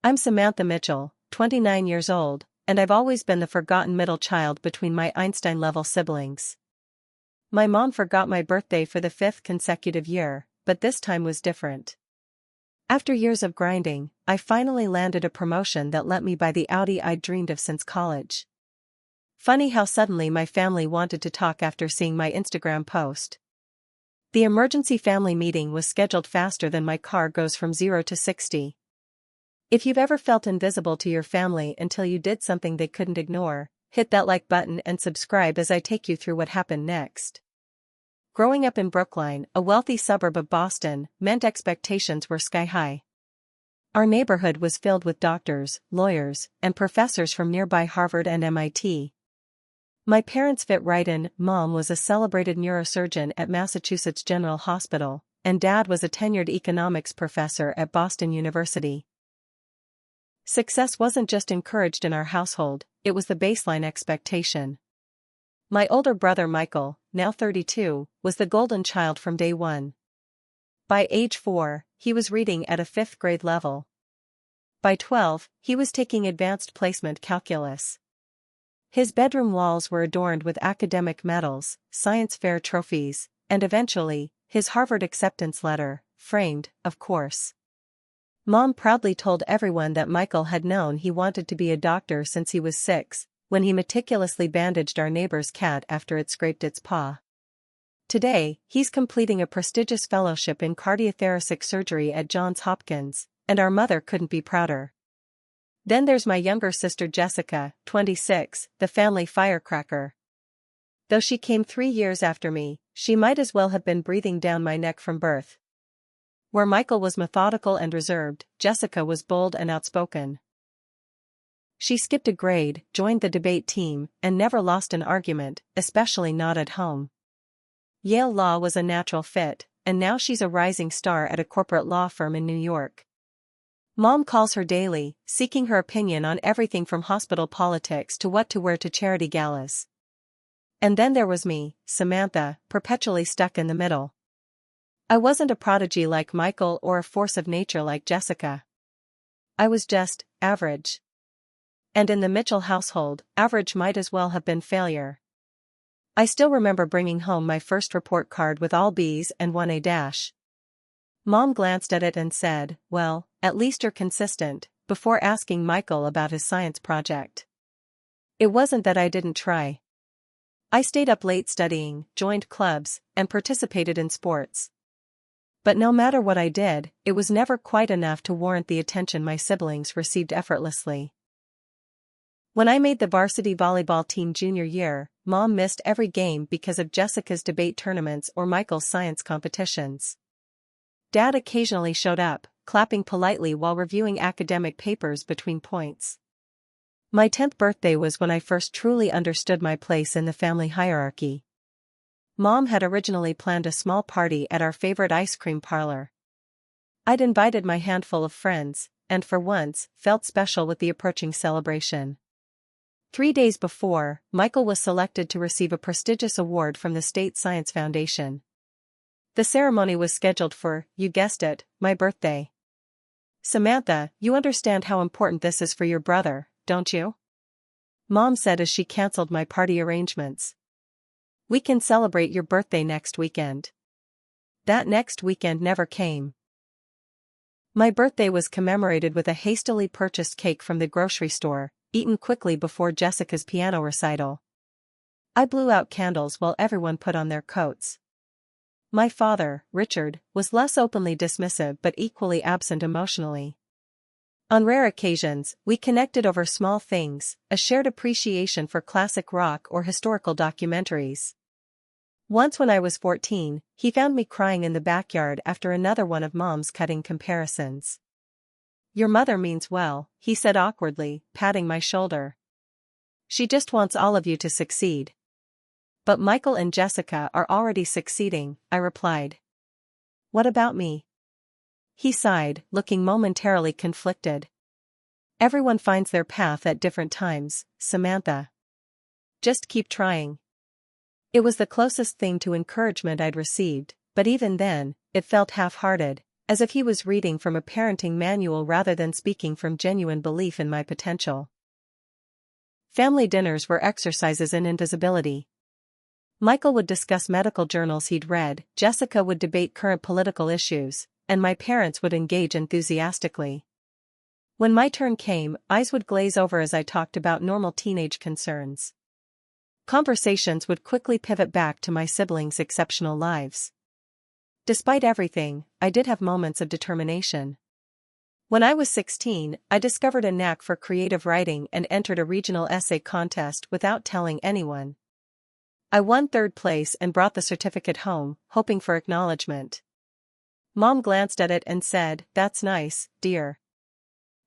I'm Samantha Mitchell, 29 years old, and I've always been the forgotten middle child between my Einstein-level siblings. My mom forgot my birthday for the 5th consecutive year, but this time was different. After years of grinding, I finally landed a promotion that let me buy the Audi I'd dreamed of since college. Funny how suddenly my family wanted to talk after seeing my Instagram post. The emergency family meeting was scheduled faster than my car goes from 0 to 60. If you've ever felt invisible to your family until you did something they couldn't ignore, hit that like button and subscribe as I take you through what happened next. Growing up in Brookline, a wealthy suburb of Boston, meant expectations were sky high. Our neighborhood was filled with doctors, lawyers, and professors from nearby Harvard and MIT. My parents fit right in. Mom was a celebrated neurosurgeon at Massachusetts General Hospital, and Dad was a tenured economics professor at Boston University. Success wasn't just encouraged in our household, it was the baseline expectation. My older brother Michael, now 32, was the golden child from day one. By age 4, he was reading at a 5th grade level. By 12, he was taking advanced placement calculus. His bedroom walls were adorned with academic medals, science fair trophies, and eventually, his Harvard acceptance letter, framed, of course. Mom proudly told everyone that Michael had known he wanted to be a doctor since he was 6, when he meticulously bandaged our neighbor's cat after it scraped its paw. Today, he's completing a prestigious fellowship in cardiothoracic surgery at Johns Hopkins, and our mother couldn't be prouder. Then there's my younger sister Jessica, 26, the family firecracker. Though she came 3 years after me, she might as well have been breathing down my neck from birth. Where Michael was methodical and reserved, Jessica was bold and outspoken. She skipped a grade, joined the debate team, and never lost an argument, especially not at home. Yale Law was a natural fit, and now she's a rising star at a corporate law firm in New York. Mom calls her daily, seeking her opinion on everything from hospital politics to what to wear to charity galas. And then there was me, Samantha, perpetually stuck in the middle. I wasn't a prodigy like Michael or a force of nature like Jessica. I was just average. And in the Mitchell household, average might as well have been failure. I still remember bringing home my first report card with all B's and 1 A-. Mom glanced at it and said, "Well, at least you're consistent," before asking Michael about his science project. It wasn't that I didn't try. I stayed up late studying, joined clubs, and participated in sports. But no matter what I did, it was never quite enough to warrant the attention my siblings received effortlessly. When I made the varsity volleyball team junior year, Mom missed every game because of Jessica's debate tournaments or Michael's science competitions. Dad occasionally showed up, clapping politely while reviewing academic papers between points. My 10th birthday was when I first truly understood my place in the family hierarchy. Mom had originally planned a small party at our favorite ice cream parlor. I'd invited my handful of friends, and for once, felt special with the approaching celebration. 3 days before, Michael was selected to receive a prestigious award from the State Science Foundation. The ceremony was scheduled for, you guessed it, my birthday. "Samantha, you understand how important this is for your brother, don't you?" Mom said as she canceled my party arrangements. "We can celebrate your birthday next weekend." That next weekend never came. My birthday was commemorated with a hastily purchased cake from the grocery store, eaten quickly before Jessica's piano recital. I blew out candles while everyone put on their coats. My father, Richard, was less openly dismissive but equally absent emotionally. On rare occasions, we connected over small things, a shared appreciation for classic rock or historical documentaries. Once when I was 14, he found me crying in the backyard after another one of Mom's cutting comparisons. "Your mother means well," he said awkwardly, patting my shoulder. "She just wants all of you to succeed." "But Michael and Jessica are already succeeding," I replied. "What about me?" He sighed, looking momentarily conflicted. "Everyone finds their path at different times, Samantha. Just keep trying." It was the closest thing to encouragement I'd received, but even then, it felt half-hearted, as if he was reading from a parenting manual rather than speaking from genuine belief in my potential. Family dinners were exercises in invisibility. Michael would discuss medical journals he'd read, Jessica would debate current political issues, and my parents would engage enthusiastically. When my turn came, eyes would glaze over as I talked about normal teenage concerns. Conversations would quickly pivot back to my siblings' exceptional lives. Despite everything, I did have moments of determination. When I was 16, I discovered a knack for creative writing and entered a regional essay contest without telling anyone. I won third place and brought the certificate home, hoping for acknowledgement. Mom glanced at it and said, "That's nice, dear.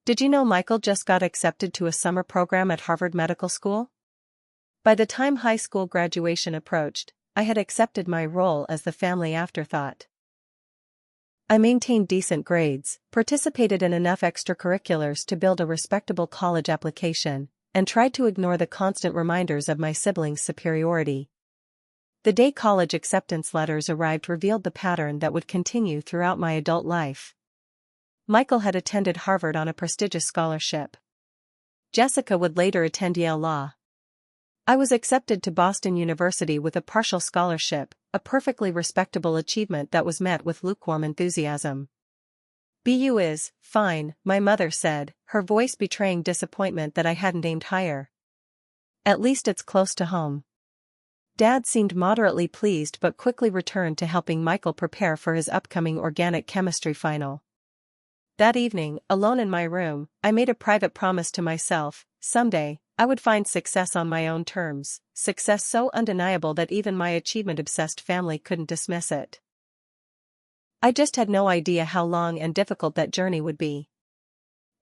Did you know Michael just got accepted to a summer program at Harvard Medical School?" By the time high school graduation approached, I had accepted my role as the family afterthought. I maintained decent grades, participated in enough extracurriculars to build a respectable college application, and tried to ignore the constant reminders of my siblings' superiority. The day college acceptance letters arrived revealed the pattern that would continue throughout my adult life. Michael had attended Harvard on a prestigious scholarship. Jessica would later attend Yale Law. I was accepted to Boston University with a partial scholarship, a perfectly respectable achievement that was met with lukewarm enthusiasm. "BU is fine," my mother said, her voice betraying disappointment that I hadn't aimed higher. "At least it's close to home." Dad seemed moderately pleased but quickly returned to helping Michael prepare for his upcoming organic chemistry final. That evening, alone in my room, I made a private promise to myself: someday, I would find success on my own terms, success so undeniable that even my achievement-obsessed family couldn't dismiss it. I just had no idea how long and difficult that journey would be.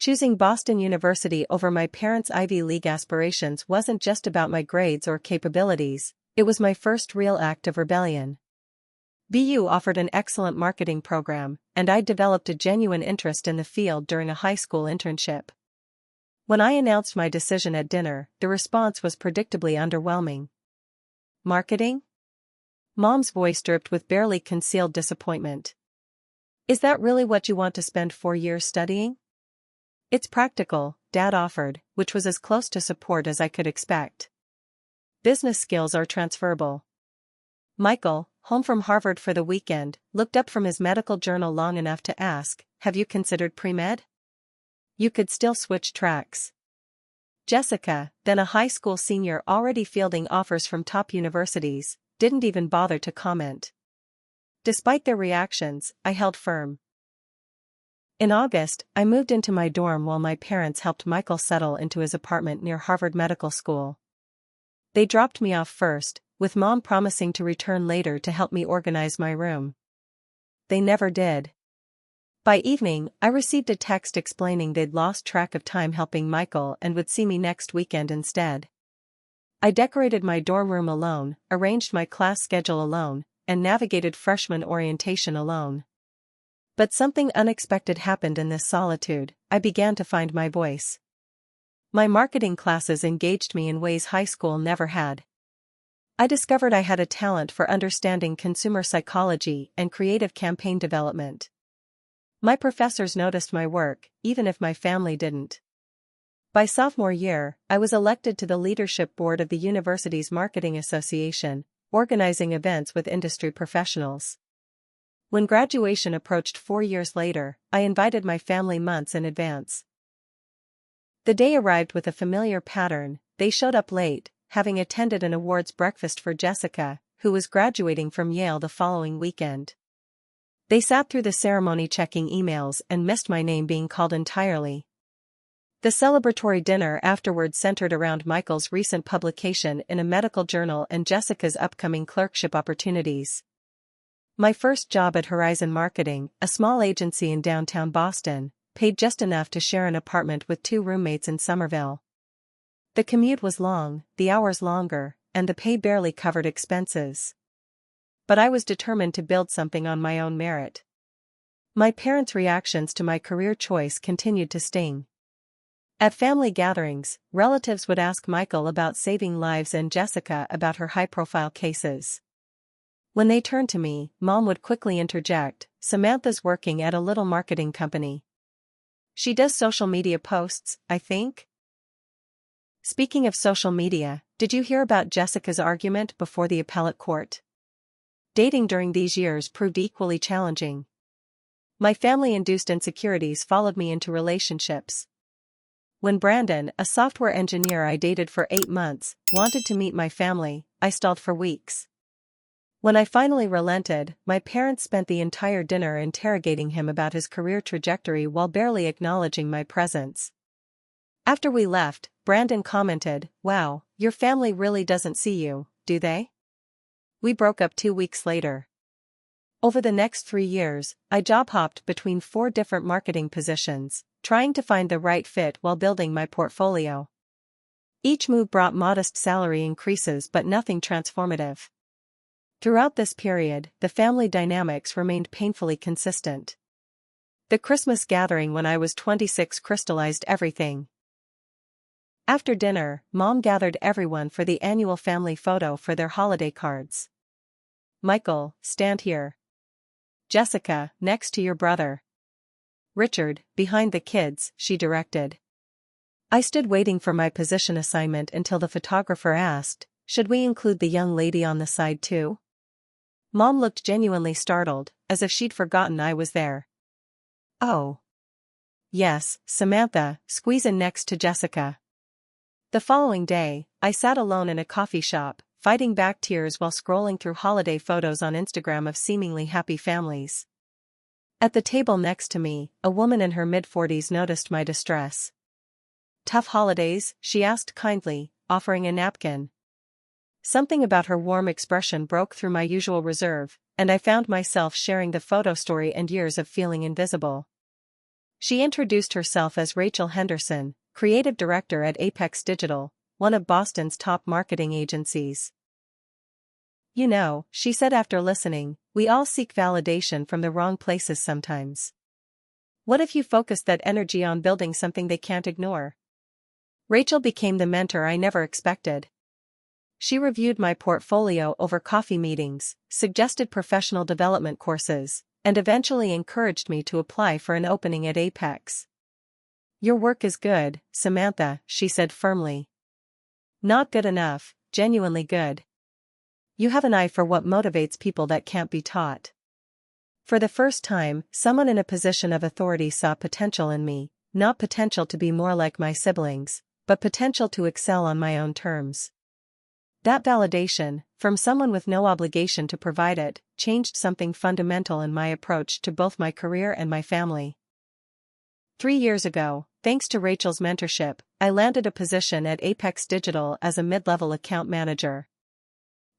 Choosing Boston University over my parents' Ivy League aspirations wasn't just about my grades or capabilities, it was my first real act of rebellion. BU offered an excellent marketing program, and I'd developed a genuine interest in the field during a high school internship. When I announced my decision at dinner, the response was predictably underwhelming. "Marketing?" Mom's voice dripped with barely concealed disappointment. "Is that really what you want to spend 4 years studying?" "It's practical," Dad offered, which was as close to support as I could expect. "Business skills are transferable." Michael, home from Harvard for the weekend, looked up from his medical journal long enough to ask, "Have you considered pre-med? You could still switch tracks." Jessica, then a high school senior already fielding offers from top universities, didn't even bother to comment. Despite their reactions, I held firm. In August, I moved into my dorm while my parents helped Michael settle into his apartment near Harvard Medical School. They dropped me off first, with Mom promising to return later to help me organize my room. They never did. By evening, I received a text explaining they'd lost track of time helping Michael and would see me next weekend instead. I decorated my dorm room alone, arranged my class schedule alone, and navigated freshman orientation alone. But something unexpected happened in this solitude. I began to find my voice. My marketing classes engaged me in ways high school never had. I discovered I had a talent for understanding consumer psychology and creative campaign development. My professors noticed my work, even if my family didn't. By sophomore year, I was elected to the leadership board of the university's marketing association, organizing events with industry professionals. When graduation approached 4 years later, I invited my family months in advance. The day arrived with a familiar pattern. They showed up late, having attended an awards breakfast for Jessica, who was graduating from Yale the following weekend. They sat through the ceremony checking emails and missed my name being called entirely. The celebratory dinner afterwards centered around Michael's recent publication in a medical journal and Jessica's upcoming clerkship opportunities. My first job at Horizon Marketing, a small agency in downtown Boston, paid just enough to share an apartment with 2 roommates in Somerville. The commute was long, the hours longer, and the pay barely covered expenses. But I was determined to build something on my own merit. My parents' reactions to my career choice continued to sting. At family gatherings, relatives would ask Michael about saving lives and Jessica about her high-profile cases. When they turned to me, Mom would quickly interject, "Samantha's working at a little marketing company. She does social media posts, I think." Speaking of social media, did you hear about Jessica's argument before the appellate court? Dating during these years proved equally challenging. My family-induced insecurities followed me into relationships. When Brandon, a software engineer I dated for 8 months, wanted to meet my family, I stalled for weeks. When I finally relented, my parents spent the entire dinner interrogating him about his career trajectory while barely acknowledging my presence. After we left, Brandon commented, "Wow, your family really doesn't see you, do they?" We broke up 2 weeks later. Over the next 3 years, I job-hopped between 4 different marketing positions, trying to find the right fit while building my portfolio. Each move brought modest salary increases but nothing transformative. Throughout this period, the family dynamics remained painfully consistent. The Christmas gathering when I was 26 crystallized everything. After dinner, Mom gathered everyone for the annual family photo for their holiday cards. "Michael, stand here. Jessica, next to your brother. Richard, behind the kids," she directed. I stood waiting for my position assignment until the photographer asked, "Should we include the young lady on the side too?" Mom looked genuinely startled, as if she'd forgotten I was there. "Oh. Yes, Samantha, squeeze in next to Jessica." The following day, I sat alone in a coffee shop, fighting back tears while scrolling through holiday photos on Instagram of seemingly happy families. At the table next to me, a woman in her mid-40s noticed my distress. "Tough holidays?" she asked kindly, offering a napkin. Something about her warm expression broke through my usual reserve, and I found myself sharing the photo story and years of feeling invisible. She introduced herself as Rachel Henderson, creative director at Apex Digital, one of Boston's top marketing agencies. "You know," she said after listening, "we all seek validation from the wrong places sometimes. What if you focused that energy on building something they can't ignore?" Rachel became the mentor I never expected. She reviewed my portfolio over coffee meetings, suggested professional development courses, and eventually encouraged me to apply for an opening at Apex. "Your work is good, Samantha," she said firmly. "Not good enough, genuinely good. You have an eye for what motivates people that can't be taught." For the first time, someone in a position of authority saw potential in me, not potential to be more like my siblings, but potential to excel on my own terms. That validation, from someone with no obligation to provide it, changed something fundamental in my approach to both my career and my family. 3 years ago, thanks to Rachel's mentorship, I landed a position at Apex Digital as a mid-level account manager.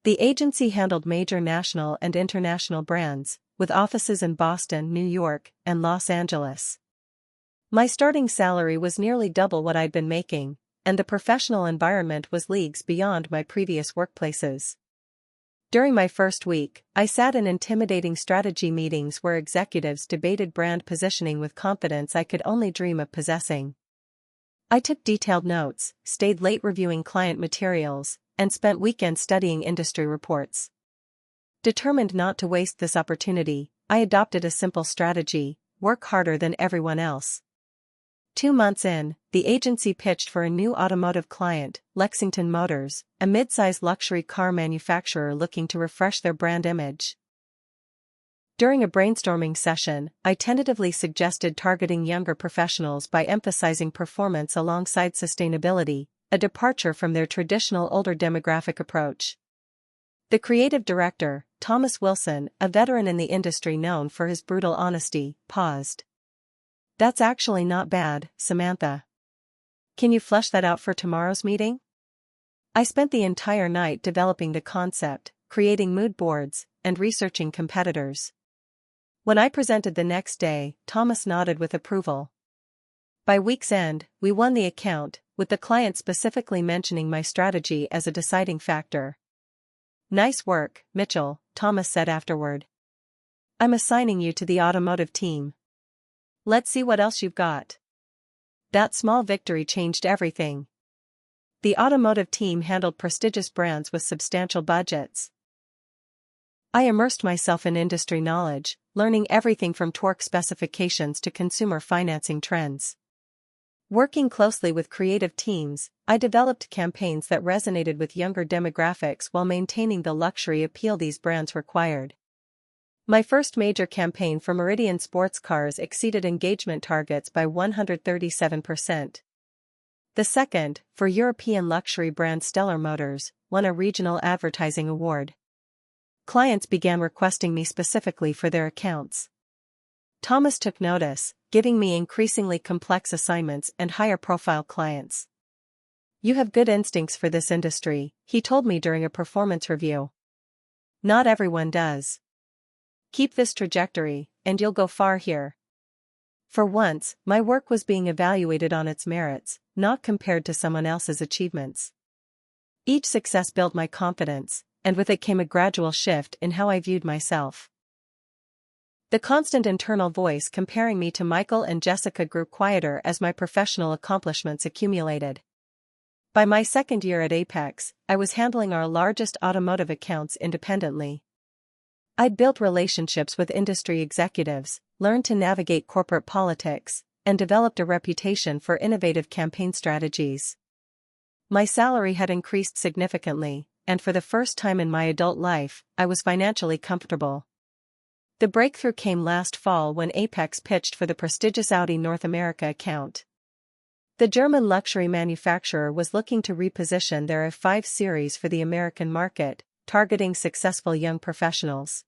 The agency handled major national and international brands, with offices in Boston, New York, and Los Angeles. My starting salary was nearly double what I'd been making, and the professional environment was leagues beyond my previous workplaces. During my first week, I sat in intimidating strategy meetings where executives debated brand positioning with confidence I could only dream of possessing. I took detailed notes, stayed late reviewing client materials, and spent weekends studying industry reports. Determined not to waste this opportunity, I adopted a simple strategy: work harder than everyone else. 2 months in, the agency pitched for a new automotive client, Lexington Motors, a mid-size luxury car manufacturer looking to refresh their brand image. During a brainstorming session, I tentatively suggested targeting younger professionals by emphasizing performance alongside sustainability, a departure from their traditional older demographic approach. The creative director, Thomas Wilson, a veteran in the industry known for his brutal honesty, paused. "That's actually not bad, Samantha. Can you flesh that out for tomorrow's meeting?" I spent the entire night developing the concept, creating mood boards, and researching competitors. When I presented the next day, Thomas nodded with approval. By week's end, we won the account, with the client specifically mentioning my strategy as a deciding factor. "Nice work, Mitchell," Thomas said afterward. "I'm assigning you to the automotive team. Let's see what else you've got." That small victory changed everything. The automotive team handled prestigious brands with substantial budgets. I immersed myself in industry knowledge, learning everything from torque specifications to consumer financing trends. Working closely with creative teams, I developed campaigns that resonated with younger demographics while maintaining the luxury appeal these brands required. My first major campaign for Meridian sports cars exceeded engagement targets by 137%. The second, for European luxury brand Stellar Motors, won a regional advertising award. Clients began requesting me specifically for their accounts. Thomas took notice, giving me increasingly complex assignments and higher-profile clients. "You have good instincts for this industry," he told me during a performance review. "Not everyone does. Keep this trajectory, and you'll go far here." For once, my work was being evaluated on its merits, not compared to someone else's achievements. Each success built my confidence, and with it came a gradual shift in how I viewed myself. The constant internal voice comparing me to Michael and Jessica grew quieter as my professional accomplishments accumulated. By my second year at Apex, I was handling our largest automotive accounts independently. I'd built relationships with industry executives, learned to navigate corporate politics, and developed a reputation for innovative campaign strategies. My salary had increased significantly, and for the first time in my adult life, I was financially comfortable. The breakthrough came last fall when Apex pitched for the prestigious Audi North America account. The German luxury manufacturer was looking to reposition their A5 series for the American market, targeting successful young professionals.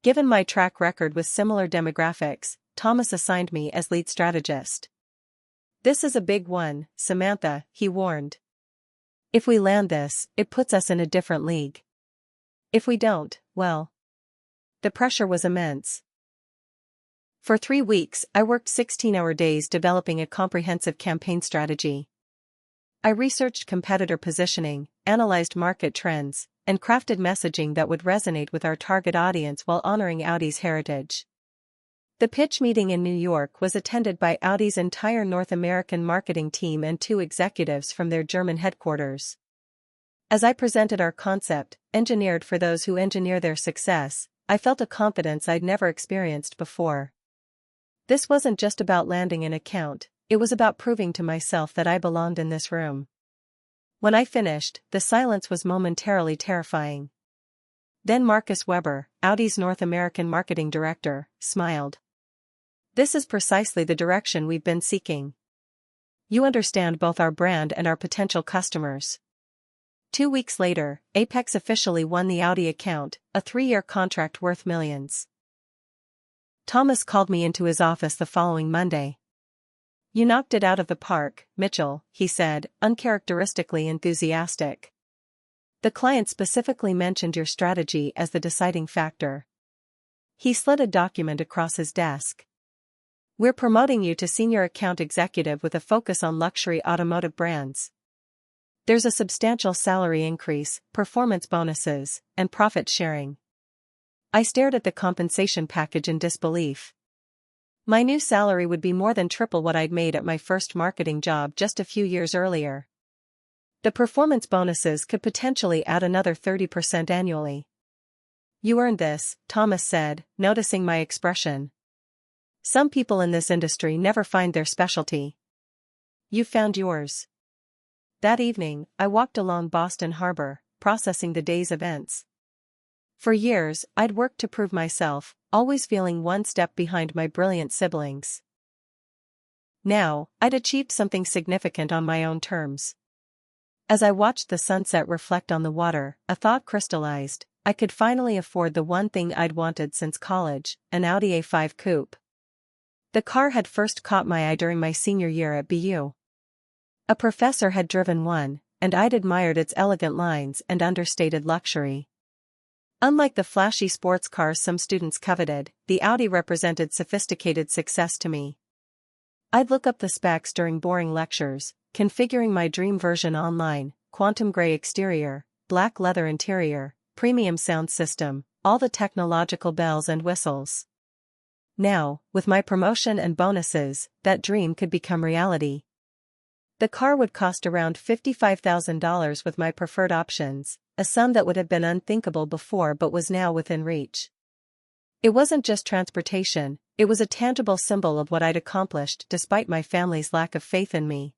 Given my track record with similar demographics, Thomas assigned me as lead strategist. "This is a big one, Samantha," he warned. "If we land this, it puts us in a different league. If we don't, well..." The pressure was immense. For 3 weeks, I worked 16-hour days developing a comprehensive campaign strategy. I researched competitor positioning, analyzed market trends, and crafted messaging that would resonate with our target audience while honoring Audi's heritage. The pitch meeting in New York was attended by Audi's entire North American marketing team and 2 executives from their German headquarters. As I presented our concept, engineered for those who engineer their success, I felt a confidence I'd never experienced before. This wasn't just about landing an account, it was about proving to myself that I belonged in this room. When I finished, the silence was momentarily terrifying. Then Marcus Weber, Audi's North American marketing director, smiled. "This is precisely the direction we've been seeking. You understand both our brand and our potential customers." 2 weeks later, Apex officially won the Audi account, a 3-year contract worth millions. Thomas called me into his office the following Monday. "You knocked it out of the park, Mitchell," he said, uncharacteristically enthusiastic. "The client specifically mentioned your strategy as the deciding factor." He slid a document across his desk. "We're promoting you to senior account executive with a focus on luxury automotive brands. There's a substantial salary increase, performance bonuses, and profit sharing." I stared at the compensation package in disbelief. My new salary would be more than triple what I'd made at my first marketing job just a few years earlier. The performance bonuses could potentially add another 30% annually. "You earned this," Thomas said, noticing my expression. "Some people in this industry never find their specialty. You found yours." That evening, I walked along Boston Harbor, processing the day's events. For years, I'd worked to prove myself, always feeling one step behind my brilliant siblings. Now, I'd achieved something significant on my own terms. As I watched the sunset reflect on the water, a thought crystallized: I could finally afford the one thing I'd wanted since college, an Audi A5 coupe. The car had first caught my eye during my senior year at BU. A professor had driven one, and I'd admired its elegant lines and understated luxury. Unlike the flashy sports cars some students coveted, the Audi represented sophisticated success to me. I'd look up the specs during boring lectures, configuring my dream version online: quantum gray exterior, black leather interior, premium sound system, all the technological bells and whistles. Now, with my promotion and bonuses, that dream could become reality. The car would cost around $55,000 with my preferred options, a sum that would have been unthinkable before but was now within reach. It wasn't just transportation, it was a tangible symbol of what I'd accomplished despite my family's lack of faith in me.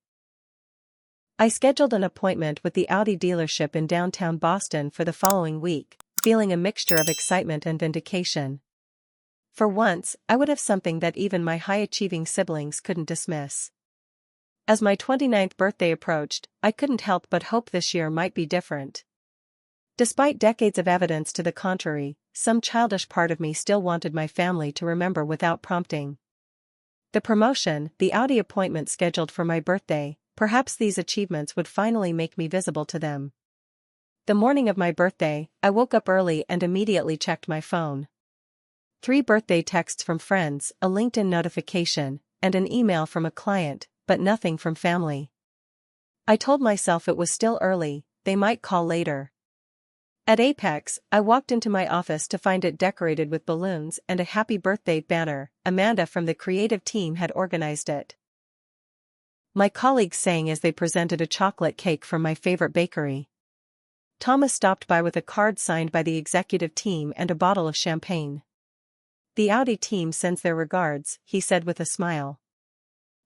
I scheduled an appointment with the Audi dealership in downtown Boston for the following week, feeling a mixture of excitement and vindication. For once, I would have something that even my high-achieving siblings couldn't dismiss. As my 29th birthday approached, I couldn't help but hope this year might be different. Despite decades of evidence to the contrary, some childish part of me still wanted my family to remember without prompting. The promotion, the Audi appointment scheduled for my birthday, perhaps these achievements would finally make me visible to them. The morning of my birthday, I woke up early and immediately checked my phone. 3 birthday texts from friends, a LinkedIn notification, and an email from a client, but nothing from family. I told myself it was still early, they might call later. At Apex, I walked into my office to find it decorated with balloons and a happy birthday banner. Amanda from the creative team had organized it. My colleagues sang as they presented a chocolate cake from my favorite bakery. Thomas stopped by with a card signed by the executive team and a bottle of champagne. "The Audi team sends their regards," he said with a smile.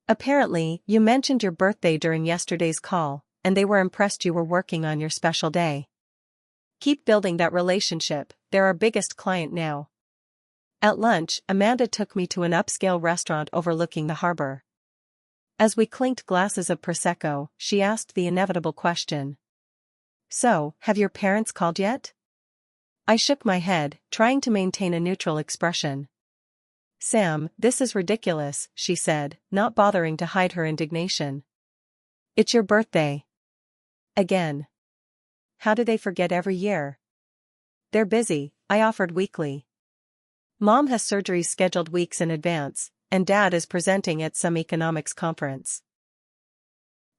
"Apparently, you mentioned your birthday during yesterday's call, and they were impressed you were working on your special day. Keep building that relationship, they're our biggest client now." At lunch, Amanda took me to an upscale restaurant overlooking the harbor. As we clinked glasses of Prosecco, she asked the inevitable question. "So, have your parents called yet?" I shook my head, trying to maintain a neutral expression. "Sam, this is ridiculous," she said, not bothering to hide her indignation. "It's your birthday. Again. How do they forget every year?" "They're busy," I offered weakly. "Mom has surgeries scheduled weeks in advance, and Dad is presenting at some economics conference."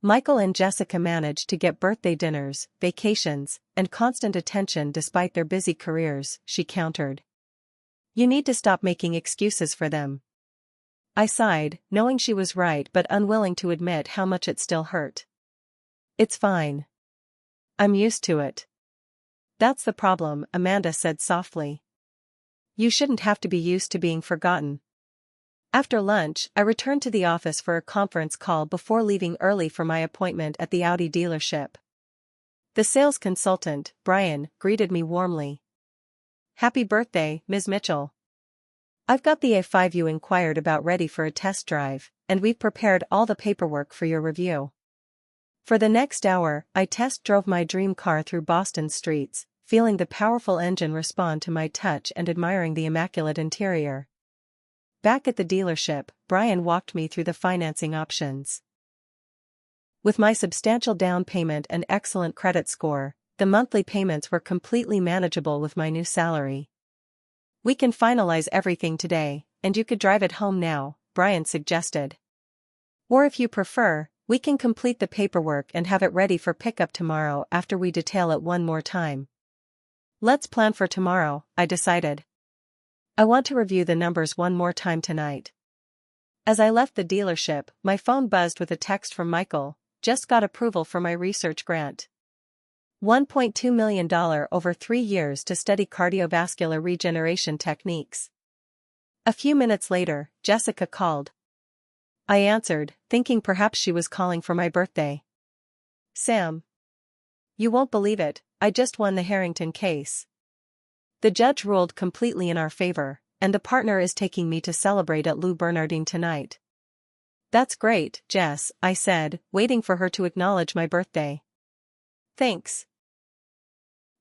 Michael and Jessica managed to get birthday dinners, vacations, and constant attention despite their busy careers, she countered. "You need to stop making excuses for them." I sighed, knowing she was right but unwilling to admit how much it still hurt. "It's fine. I'm used to it." "That's the problem," Amanda said softly. "You shouldn't have to be used to being forgotten." After lunch, I returned to the office for a conference call before leaving early for my appointment at the Audi dealership. The sales consultant, Brian, greeted me warmly. "Happy birthday, Ms. Mitchell. I've got the A5 you inquired about ready for a test drive, and we've prepared all the paperwork for your review." For the next hour, I test drove my dream car through Boston's streets, feeling the powerful engine respond to my touch and admiring the immaculate interior. Back at the dealership, Brian walked me through the financing options. With my substantial down payment and excellent credit score, the monthly payments were completely manageable with my new salary. "We can finalize everything today, and you could drive it home now," Brian suggested. "Or if you prefer, we can complete the paperwork and have it ready for pickup tomorrow after we detail it one more time." "Let's plan for tomorrow," I decided. "I want to review the numbers one more time tonight." As I left the dealership, my phone buzzed with a text from Michael. "Just got approval for my research grant. $1.2 million over 3 years to study cardiovascular regeneration techniques." A few minutes later, Jessica called. I answered, thinking perhaps she was calling for my birthday. "Sam. You won't believe it, I just won the Harrington case. The judge ruled completely in our favor, and the partner is taking me to celebrate at Lou Bernardine tonight." "That's great, Jess," I said, waiting for her to acknowledge my birthday. "Thanks.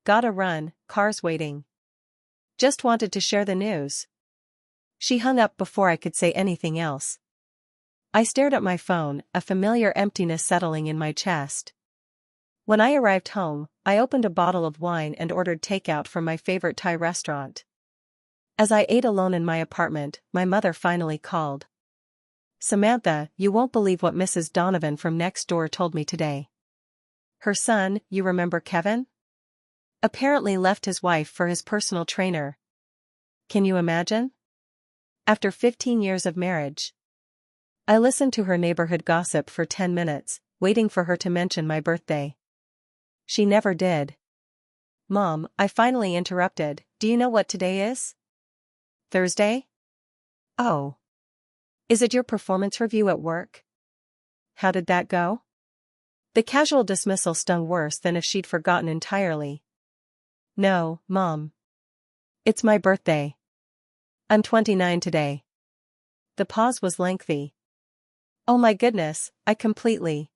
Gotta run, car's waiting. Just wanted to share the news." She hung up before I could say anything else. I stared at my phone, a familiar emptiness settling in my chest. When I arrived home, I opened a bottle of wine and ordered takeout from my favorite Thai restaurant. As I ate alone in my apartment, my mother finally called. "Samantha, you won't believe what Mrs. Donovan from next door told me today. Her son, you remember Kevin? Apparently left his wife for his personal trainer. Can you imagine? After 15 years of marriage." I listened to her neighborhood gossip for 10 minutes, waiting for her to mention my birthday. She never did. Mom, I finally interrupted, do you know what today is? Thursday? Oh. Is it your performance review at work? How did that go? The casual dismissal stung worse than if she'd forgotten entirely. No, Mom. It's my birthday. I'm 29 today. The pause was lengthy. Oh my goodness, I completely.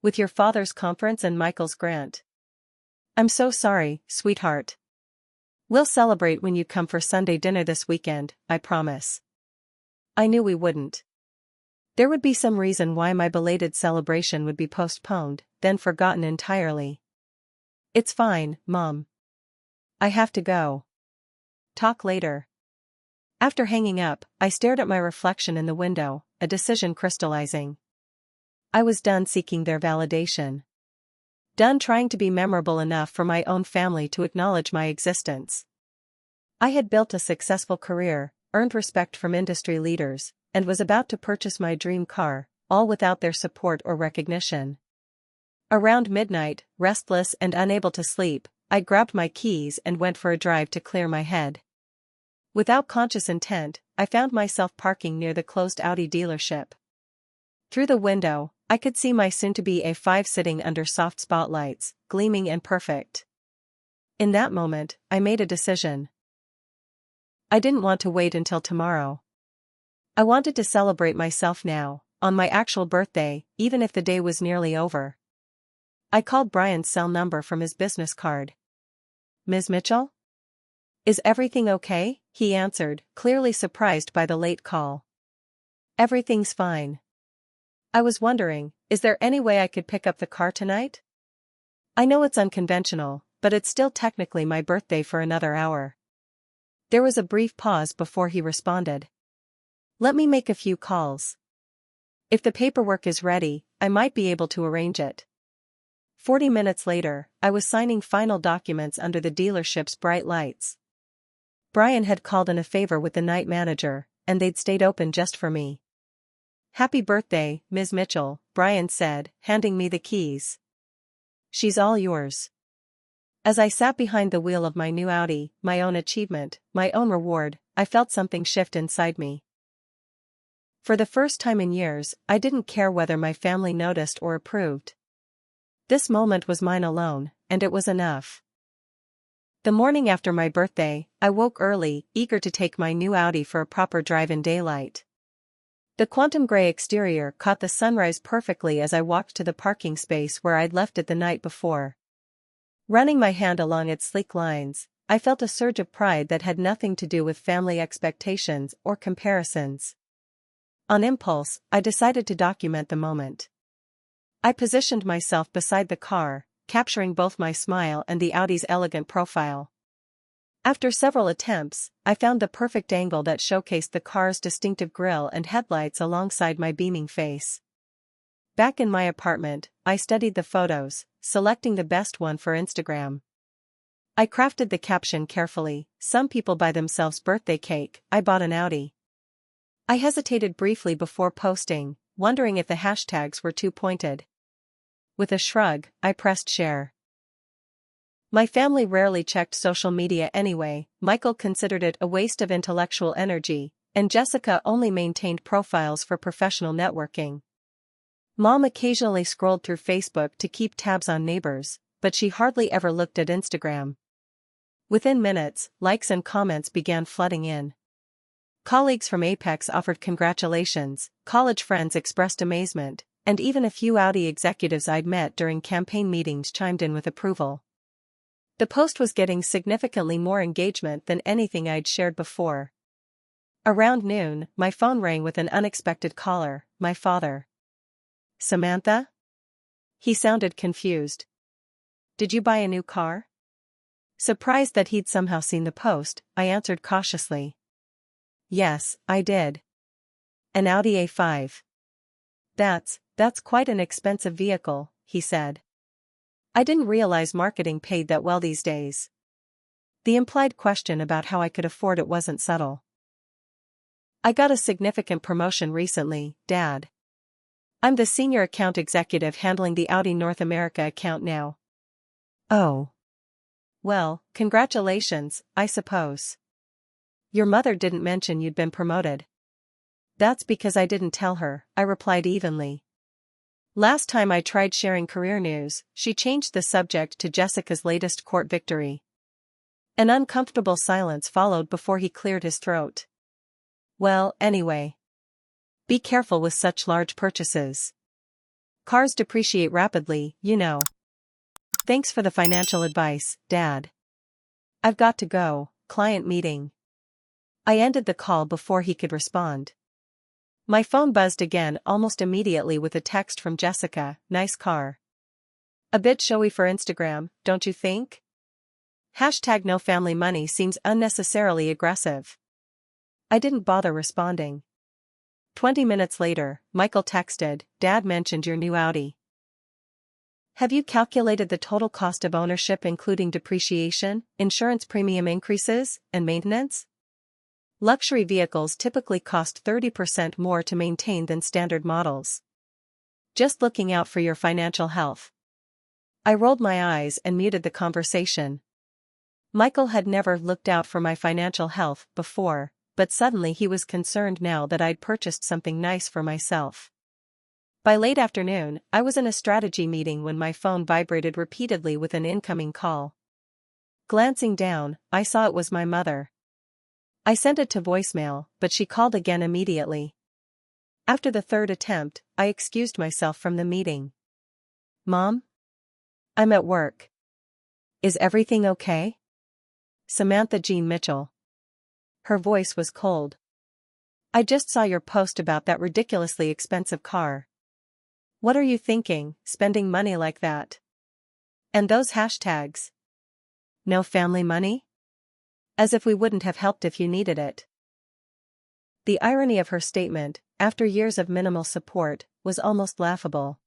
With your father's conference and Michael's grant. I'm so sorry, sweetheart. We'll celebrate when you come for Sunday dinner this weekend, I promise. I knew we wouldn't. There would be some reason why my belated celebration would be postponed, then forgotten entirely. It's fine, Mom. I have to go. Talk later. After hanging up, I stared at my reflection in the window, a decision crystallizing. I was done seeking their validation. Done trying to be memorable enough for my own family to acknowledge my existence. I had built a successful career, earned respect from industry leaders, and was about to purchase my dream car, all without their support or recognition. Around midnight, restless and unable to sleep, I grabbed my keys and went for a drive to clear my head. Without conscious intent, I found myself parking near the closed Audi dealership. Through the window, I could see my soon-to-be A5 sitting under soft spotlights, gleaming and perfect. In that moment, I made a decision. I didn't want to wait until tomorrow. I wanted to celebrate myself now, on my actual birthday, even if the day was nearly over. I called Brian's cell number from his business card. Ms. Mitchell? Is everything okay? He answered, clearly surprised by the late call. Everything's fine. I was wondering, is there any way I could pick up the car tonight? I know it's unconventional, but it's still technically my birthday for another hour. There was a brief pause before he responded. Let me make a few calls. If the paperwork is ready, I might be able to arrange it. 40 minutes later, I was signing final documents under the dealership's bright lights. Brian had called in a favor with the night manager, and they'd stayed open just for me. Happy birthday, Ms. Mitchell, Brian said, handing me the keys. She's all yours. As I sat behind the wheel of my new Audi, my own achievement, my own reward, I felt something shift inside me. For the first time in years, I didn't care whether my family noticed or approved. This moment was mine alone, and it was enough. The morning after my birthday, I woke early, eager to take my new Audi for a proper drive in daylight. The quantum gray exterior caught the sunrise perfectly as I walked to the parking space where I'd left it the night before. Running my hand along its sleek lines, I felt a surge of pride that had nothing to do with family expectations or comparisons. On impulse, I decided to document the moment. I positioned myself beside the car, capturing both my smile and the Audi's elegant profile. After several attempts, I found the perfect angle that showcased the car's distinctive grille and headlights alongside my beaming face. Back in my apartment, I studied the photos, selecting the best one for Instagram. I crafted the caption carefully, "Some people buy themselves birthday cake, I bought an Audi." I hesitated briefly before posting, wondering if the hashtags were too pointed. With a shrug, I pressed share. My family rarely checked social media anyway. Michael considered it a waste of intellectual energy, and Jessica only maintained profiles for professional networking. Mom occasionally scrolled through Facebook to keep tabs on neighbors, but she hardly ever looked at Instagram. Within minutes, likes and comments began flooding in. Colleagues from Apex offered congratulations, college friends expressed amazement, and even a few Audi executives I'd met during campaign meetings chimed in with approval. The post was getting significantly more engagement than anything I'd shared before. Around noon, my phone rang with an unexpected caller, my father. Samantha? He sounded confused. Did you buy a new car? Surprised that he'd somehow seen the post, I answered cautiously. Yes, I did. An Audi A5. That's quite an expensive vehicle, he said. I didn't realize marketing paid that well these days. The implied question about how I could afford it wasn't subtle. I got a significant promotion recently, Dad. I'm the senior account executive handling the Audi North America account now. Oh. Well, congratulations, I suppose. Your mother didn't mention you'd been promoted. That's because I didn't tell her, I replied evenly. Last time I tried sharing career news, she changed the subject to Jessica's latest court victory. An uncomfortable silence followed before he cleared his throat. Well, anyway. Be careful with such large purchases. Cars depreciate rapidly, you know. Thanks for the financial advice, Dad. I've got to go, client meeting. I ended the call before he could respond. My phone buzzed again almost immediately with a text from Jessica, nice car. A bit showy for Instagram, don't you think? Hashtag no family money seems unnecessarily aggressive. I didn't bother responding. 20 minutes later, Michael texted, Dad mentioned your new Audi. Have you calculated the total cost of ownership including depreciation, insurance premium increases, and maintenance? Luxury vehicles typically cost 30% more to maintain than standard models. Just looking out for your financial health. I rolled my eyes and muted the conversation. Michael had never looked out for my financial health before, but suddenly he was concerned now that I'd purchased something nice for myself. By late afternoon, I was in a strategy meeting when my phone vibrated repeatedly with an incoming call. Glancing down, I saw it was my mother. I sent it to voicemail, but she called again immediately. After the third attempt, I excused myself from the meeting. Mom? I'm at work. Is everything okay? Samantha Jean Mitchell. Her voice was cold. I just saw your post about that ridiculously expensive car. What are you thinking, spending money like that? And those hashtags. No family money? As if we wouldn't have helped if you needed it. The irony of her statement, after years of minimal support, was almost laughable.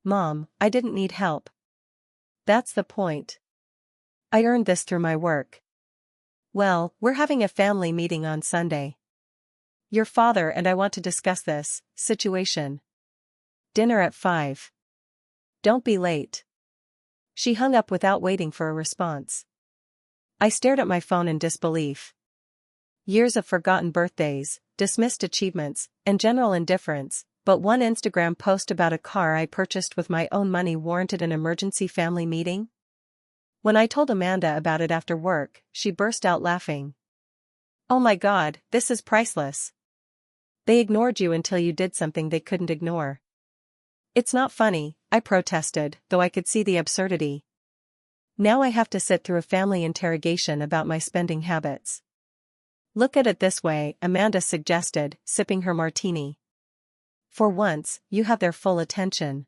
Mom, I didn't need help. That's the point. I earned this through my work. Well, we're having a family meeting on Sunday. Your father and I want to discuss this situation. Dinner at 5. Don't be late. She hung up without waiting for a response. I stared at my phone in disbelief. Years of forgotten birthdays, dismissed achievements, and general indifference, but one Instagram post about a car I purchased with my own money warranted an emergency family meeting? When I told Amanda about it after work, she burst out laughing. Oh my God, this is priceless. They ignored you until you did something they couldn't ignore. It's not funny, I protested, though I could see the absurdity. Now I have to sit through a family interrogation about my spending habits. Look at it this way, Amanda suggested, sipping her martini. For once, you have their full attention.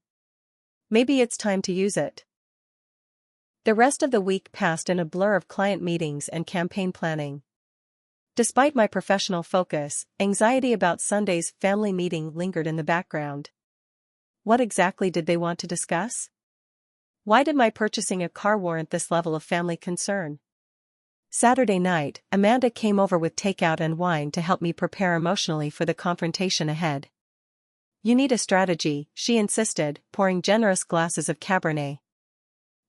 Maybe it's time to use it. The rest of the week passed in a blur of client meetings and campaign planning. Despite my professional focus, anxiety about Sunday's family meeting lingered in the background. What exactly did they want to discuss? Why did my purchasing a car warrant this level of family concern? Saturday night, Amanda came over with takeout and wine to help me prepare emotionally for the confrontation ahead. You need a strategy, she insisted, pouring generous glasses of Cabernet.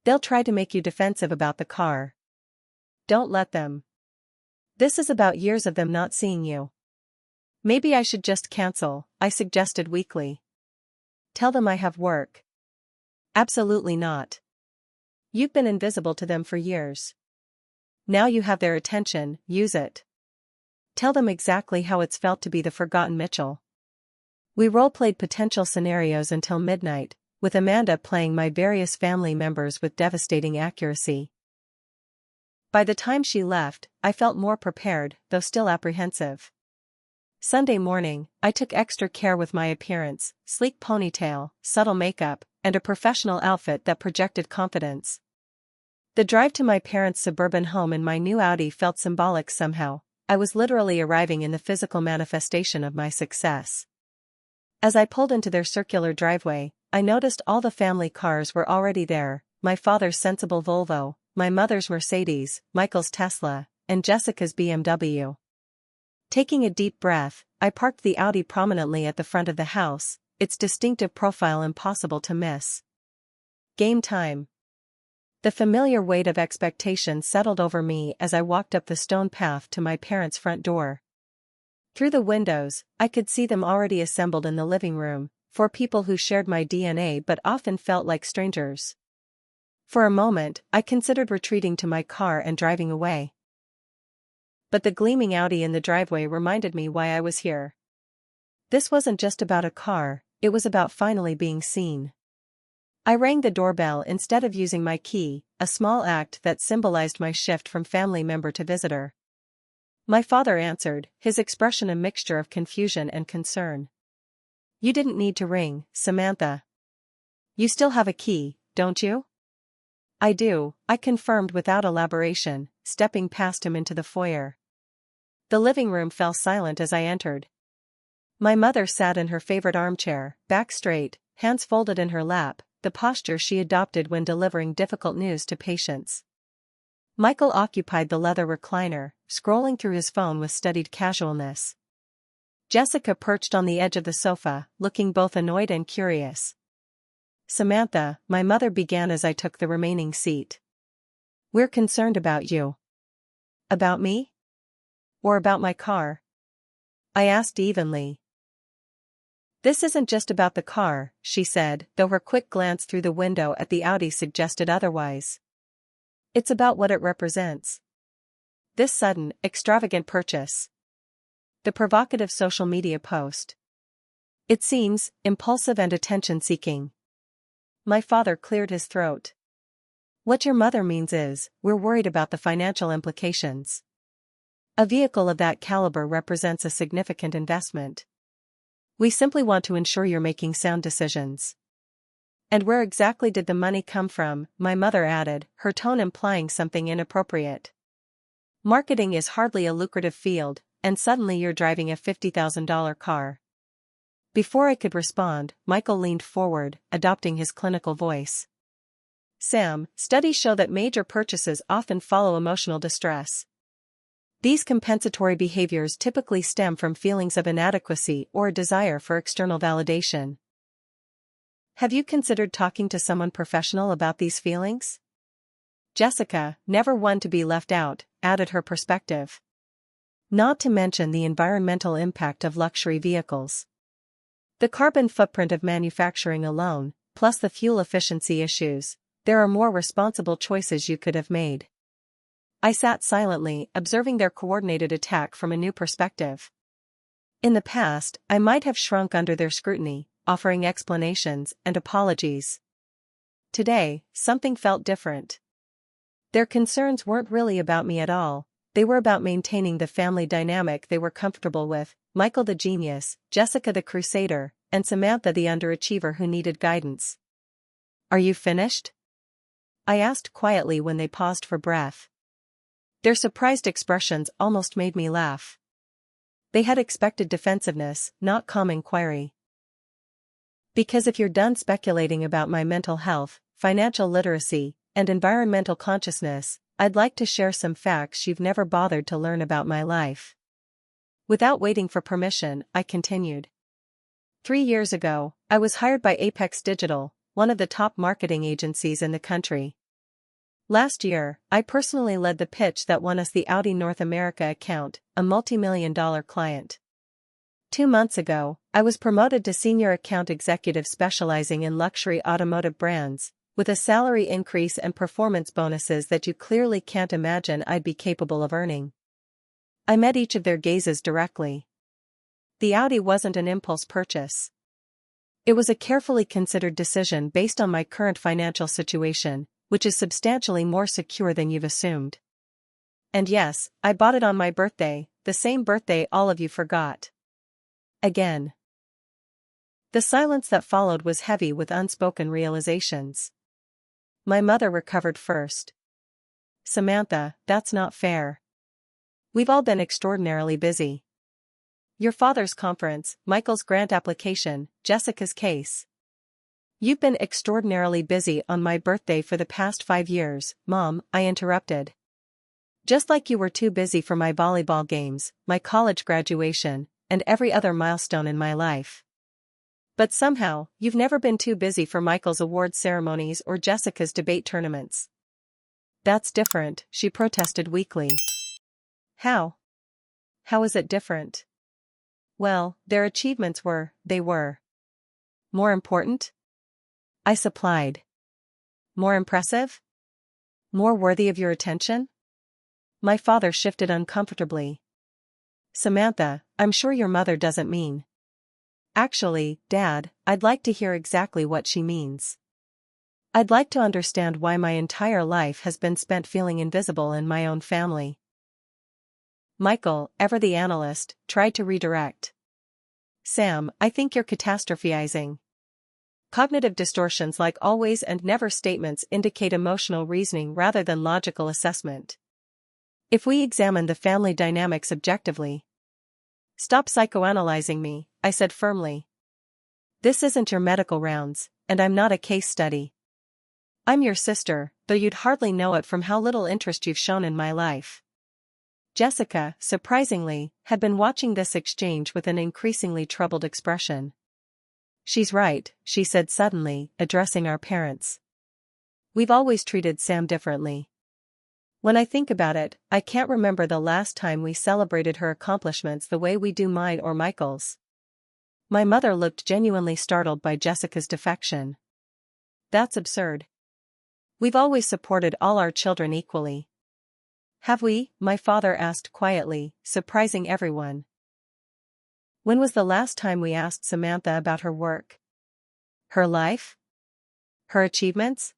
They'll try to make you defensive about the car. Don't let them. This is about years of them not seeing you. Maybe I should just cancel, I suggested weakly. Tell them I have work. Absolutely not. You've been invisible to them for years. Now you have their attention, use it. Tell them exactly how it's felt to be the forgotten Mitchell. We role-played potential scenarios until midnight, with Amanda playing my various family members with devastating accuracy. By the time she left, I felt more prepared, though still apprehensive. Sunday morning, I took extra care with my appearance, sleek ponytail, subtle makeup, and a professional outfit that projected confidence. The drive to my parents' suburban home in my new Audi felt symbolic somehow. I was literally arriving in the physical manifestation of my success. As I pulled into their circular driveway, I noticed all the family cars were already there, my father's sensible Volvo, my mother's Mercedes, Michael's Tesla, and Jessica's BMW. Taking a deep breath, I parked the Audi prominently at the front of the house, its distinctive profile impossible to miss. Game time. The familiar weight of expectation settled over me as I walked up the stone path to my parents' front door. Through the windows, I could see them already assembled in the living room, four people who shared my DNA but often felt like strangers. For a moment, I considered retreating to my car and driving away. But the gleaming Audi in the driveway reminded me why I was here. This wasn't just about a car, it was about finally being seen. I rang the doorbell instead of using my key, a small act that symbolized my shift from family member to visitor. My father answered, his expression a mixture of confusion and concern. "You didn't need to ring, Samantha. You still have a key, don't you?" "I do," I confirmed without elaboration, stepping past him into the foyer. The living room fell silent as I entered. My mother sat in her favorite armchair, back straight, hands folded in her lap, the posture she adopted when delivering difficult news to patients. Michael occupied the leather recliner, scrolling through his phone with studied casualness. Jessica perched on the edge of the sofa, looking both annoyed and curious. "Samantha," my mother began as I took the remaining seat. "We're concerned about you." "About me? Or about my car?" I asked evenly. "This isn't just about the car," she said, though her quick glance through the window at the Audi suggested otherwise. "It's about what it represents. This sudden, extravagant purchase. The provocative social media post. It seems impulsive and attention-seeking." My father cleared his throat. "What your mother means is, we're worried about the financial implications. A vehicle of that caliber represents a significant investment. We simply want to ensure you're making sound decisions." "And where exactly did the money come from?" my mother added, her tone implying something inappropriate. "Marketing is hardly a lucrative field, and suddenly you're driving a $50,000 car." Before I could respond, Michael leaned forward, adopting his clinical voice. "Sam, studies show that major purchases often follow emotional distress. These compensatory behaviors typically stem from feelings of inadequacy or a desire for external validation. Have you considered talking to someone professional about these feelings?" Jessica, never one to be left out, added her perspective. "Not to mention the environmental impact of luxury vehicles. The carbon footprint of manufacturing alone, plus the fuel efficiency issues, there are more responsible choices you could have made." I sat silently, observing their coordinated attack from a new perspective. In the past, I might have shrunk under their scrutiny, offering explanations and apologies. Today, something felt different. Their concerns weren't really about me at all, they were about maintaining the family dynamic they were comfortable with: Michael the genius, Jessica the crusader, and Samantha the underachiever who needed guidance. "Are you finished?" I asked quietly when they paused for breath. Their surprised expressions almost made me laugh. They had expected defensiveness, not calm inquiry. "Because if you're done speculating about my mental health, financial literacy, and environmental consciousness, I'd like to share some facts you've never bothered to learn about my life." Without waiting for permission, I continued. 3 years ago, I was hired by Apex Digital, one of the top marketing agencies in the country. Last year, I personally led the pitch that won us the Audi North America account, a multi-million-dollar client. 2 months ago, I was promoted to senior account executive specializing in luxury automotive brands, with a salary increase and performance bonuses that you clearly can't imagine I'd be capable of earning. I met each of their gazes directly. The Audi wasn't an impulse purchase. It was a carefully considered decision based on my current financial situation, which is substantially more secure than you've assumed. And yes, I bought it on my birthday, the same birthday all of you forgot. Again. The silence that followed was heavy with unspoken realizations. My mother recovered first. "Samantha, that's not fair. We've all been extraordinarily busy. Your father's conference, Michael's grant application, Jessica's case. You've been extraordinarily busy on my birthday for the past 5 years, Mom," I interrupted. "Just like you were too busy for my volleyball games, my college graduation, and every other milestone in my life." But somehow, you've never been too busy for Michael's awards ceremonies or Jessica's debate tournaments. That's different, she protested weakly. How? How is it different? Well, their achievements were more important? I supplied. More impressive? More worthy of your attention? My father shifted uncomfortably. Samantha, I'm sure your mother doesn't mean. Actually, Dad, I'd like to hear exactly what she means. I'd like to understand why my entire life has been spent feeling invisible in my own family. Michael, ever the analyst, tried to redirect. Sam, I think you're catastrophizing. Cognitive distortions like always and never statements indicate emotional reasoning rather than logical assessment. If we examine the family dynamics objectively. Stop psychoanalyzing me, I said firmly. This isn't your medical rounds, and I'm not a case study. I'm your sister, though you'd hardly know it from how little interest you've shown in my life. Jessica, surprisingly, had been watching this exchange with an increasingly troubled expression. She's right, she said suddenly, addressing our parents. We've always treated Sam differently. When I think about it, I can't remember the last time we celebrated her accomplishments the way we do mine or Michael's. My mother looked genuinely startled by Jessica's defection. That's absurd. We've always supported all our children equally. Have we? My father asked quietly, surprising everyone. When was the last time we asked Samantha about her work? Her life? Her achievements?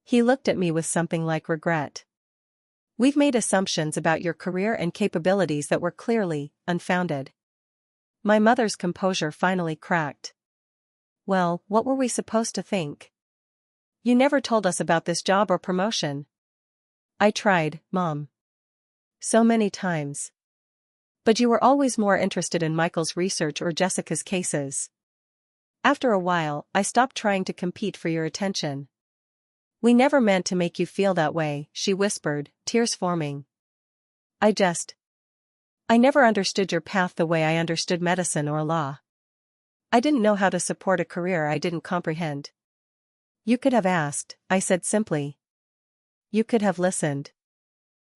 He looked at me with something like regret. We've made assumptions about your career and capabilities that were clearly unfounded. My mother's composure finally cracked. Well, what were we supposed to think? You never told us about this job or promotion. I tried, Mom. So many times. But you were always more interested in Michael's research or Jessica's cases. After a while, I stopped trying to compete for your attention. We never meant to make you feel that way, she whispered, tears forming. I never understood your path the way I understood medicine or law. I didn't know how to support a career I didn't comprehend. You could have asked, I said simply. You could have listened.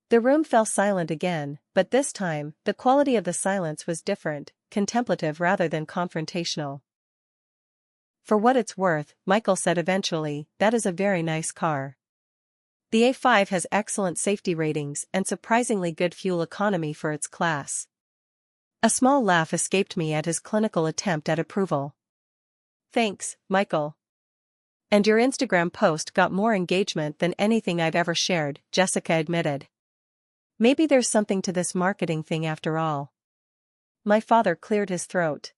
The room fell silent again, but this time, the quality of the silence was different, contemplative rather than confrontational. For what it's worth, Michael said eventually, that is a very nice car. The A5 has excellent safety ratings and surprisingly good fuel economy for its class. A small laugh escaped me at his clinical attempt at approval. Thanks, Michael. And your Instagram post got more engagement than anything I've ever shared, Jessica admitted. Maybe there's something to this marketing thing after all. My father cleared his throat.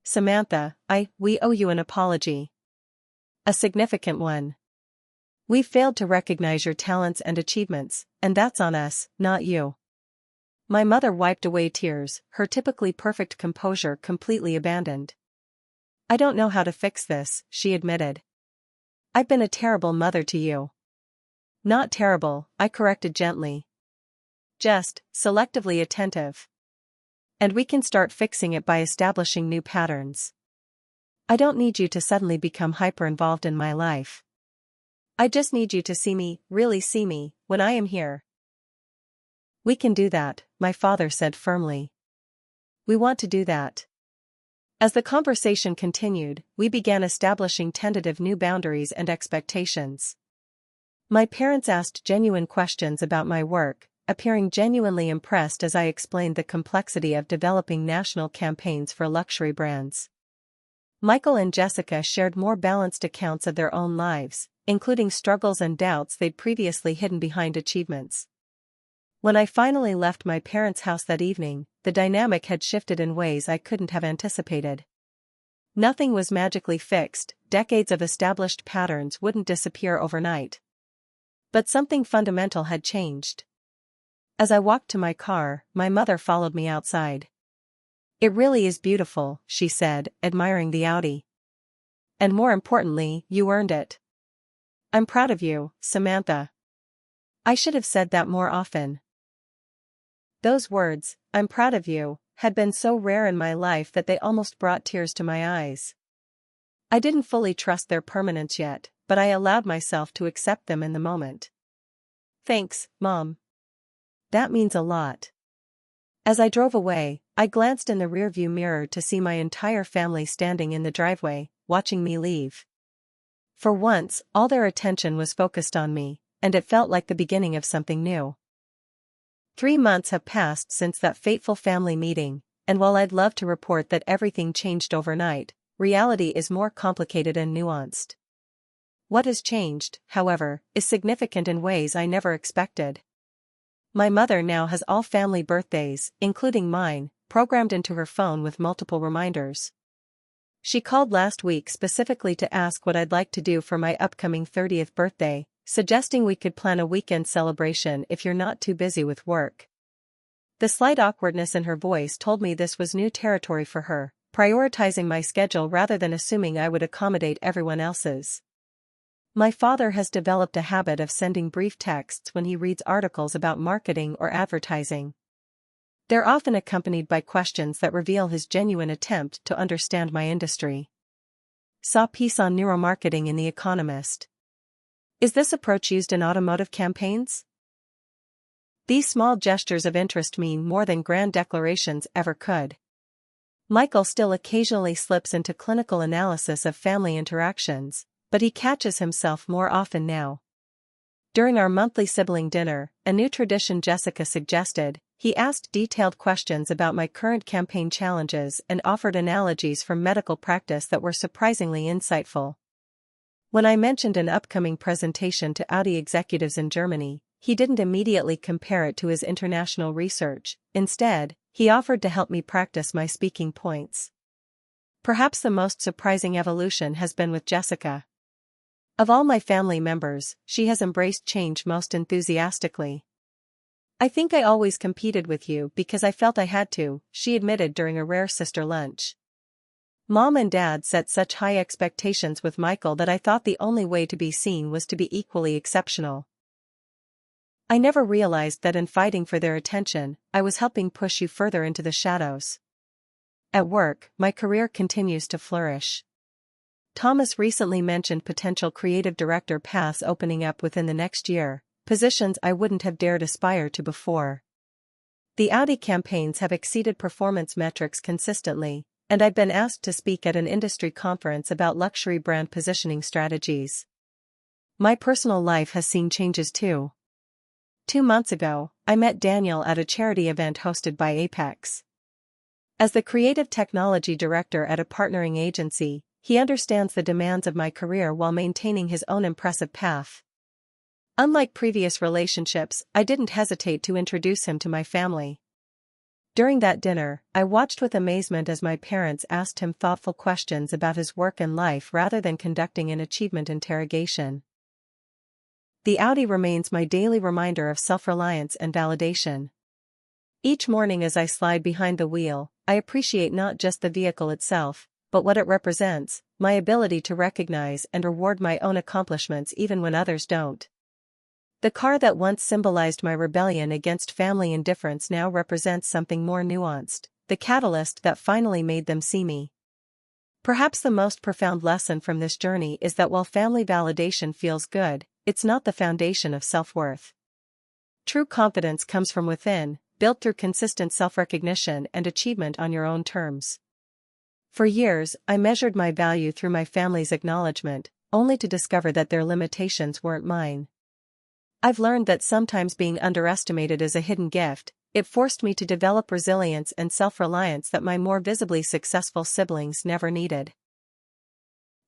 Samantha, we owe you an apology. A significant one. We failed to recognize your talents and achievements, and that's on us, not you. My mother wiped away tears, her typically perfect composure completely abandoned. I don't know how to fix this, she admitted. I've been a terrible mother to you. Not terrible, I corrected gently. Just selectively attentive. And we can start fixing it by establishing new patterns. I don't need you to suddenly become hyper-involved in my life. I just need you to see me, really see me, when I am here. We can do that, my father said firmly. We want to do that. As the conversation continued, we began establishing tentative new boundaries and expectations. My parents asked genuine questions about my work, appearing genuinely impressed as I explained the complexity of developing national campaigns for luxury brands. Michael and Jessica shared more balanced accounts of their own lives, including struggles and doubts they'd previously hidden behind achievements. When I finally left my parents' house that evening, the dynamic had shifted in ways I couldn't have anticipated. Nothing was magically fixed, decades of established patterns wouldn't disappear overnight. But something fundamental had changed. As I walked to my car, my mother followed me outside. It really is beautiful, she said, admiring the Audi. And more importantly, you earned it. I'm proud of you, Samantha. I should have said that more often. Those words, I'm proud of you, had been so rare in my life that they almost brought tears to my eyes. I didn't fully trust their permanence yet, but I allowed myself to accept them in the moment. "Thanks, Mom. That means a lot." As I drove away, I glanced in the rearview mirror to see my entire family standing in the driveway, watching me leave. For once, all their attention was focused on me, and it felt like the beginning of something new. 3 months have passed since that fateful family meeting, and while I'd love to report that everything changed overnight, reality is more complicated and nuanced. What has changed, however, is significant in ways I never expected. My mother now has all family birthdays, including mine, programmed into her phone with multiple reminders. She called last week specifically to ask what I'd like to do for my upcoming 30th birthday, suggesting we could plan a weekend celebration if you're not too busy with work. The slight awkwardness in her voice told me this was new territory for her, prioritizing my schedule rather than assuming I would accommodate everyone else's. My father has developed a habit of sending brief texts when he reads articles about marketing or advertising. They're often accompanied by questions that reveal his genuine attempt to understand my industry. Saw piece on neuromarketing in The Economist. Is this approach used in automotive campaigns? These small gestures of interest mean more than grand declarations ever could. Michael still occasionally slips into clinical analysis of family interactions, but he catches himself more often now. During our monthly sibling dinner, a new tradition Jessica suggested, he asked detailed questions about my current campaign challenges and offered analogies from medical practice that were surprisingly insightful. When I mentioned an upcoming presentation to Audi executives in Germany, he didn't immediately compare it to his international research. Instead, he offered to help me practice my speaking points. Perhaps the most surprising evolution has been with Jessica. Of all my family members, she has embraced change most enthusiastically. "I think I always competed with you because I felt I had to," she admitted during a rare sister lunch. "Mom and Dad set such high expectations with Michael that I thought the only way to be seen was to be equally exceptional. I never realized that in fighting for their attention, I was helping push you further into the shadows." At work, my career continues to flourish. Thomas recently mentioned potential creative director paths opening up within the next year, positions I wouldn't have dared aspire to before. The Audi campaigns have exceeded performance metrics consistently, and I've been asked to speak at an industry conference about luxury brand positioning strategies. My personal life has seen changes too. 2 months ago, I met Daniel at a charity event hosted by Apex. As the creative technology director at a partnering agency, he understands the demands of my career while maintaining his own impressive path. Unlike previous relationships, I didn't hesitate to introduce him to my family. During that dinner, I watched with amazement as my parents asked him thoughtful questions about his work and life rather than conducting an achievement interrogation. The Audi remains my daily reminder of self-reliance and validation. Each morning as I slide behind the wheel, I appreciate not just the vehicle itself, but what it represents, my ability to recognize and reward my own accomplishments even when others don't. The car that once symbolized my rebellion against family indifference now represents something more nuanced, the catalyst that finally made them see me. Perhaps the most profound lesson from this journey is that while family validation feels good, it's not the foundation of self-worth. True confidence comes from within, built through consistent self-recognition and achievement on your own terms. For years, I measured my value through my family's acknowledgement, only to discover that their limitations weren't mine. I've learned that sometimes being underestimated is a hidden gift. It forced me to develop resilience and self-reliance that my more visibly successful siblings never needed.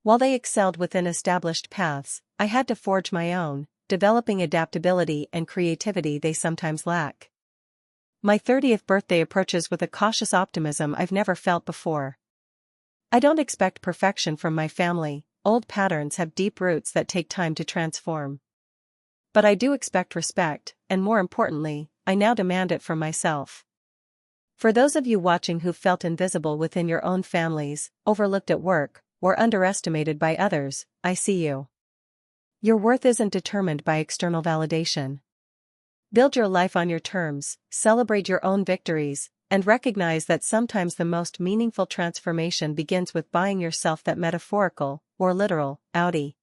While they excelled within established paths, I had to forge my own, developing adaptability and creativity they sometimes lack. My 30th birthday approaches with a cautious optimism I've never felt before. I don't expect perfection from my family, old patterns have deep roots that take time to transform. But I do expect respect, and more importantly, I now demand it from myself. For those of you watching who felt invisible within your own families, overlooked at work, or underestimated by others, I see you. Your worth isn't determined by external validation. Build your life on your terms, celebrate your own victories, and recognize that sometimes the most meaningful transformation begins with buying yourself that metaphorical, or literal, Audi.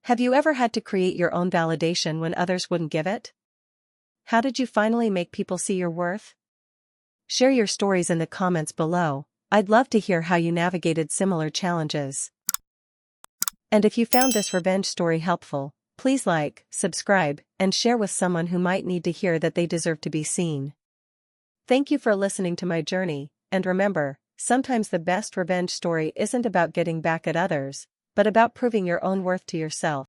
Have you ever had to create your own validation when others wouldn't give it? How did you finally make people see your worth? Share your stories in the comments below. I'd love to hear how you navigated similar challenges. And if you found this revenge story helpful, please like, subscribe, and share with someone who might need to hear that they deserve to be seen. Thank you for listening to my journey, and remember, sometimes the best revenge story isn't about getting back at others, but about proving your own worth to yourself.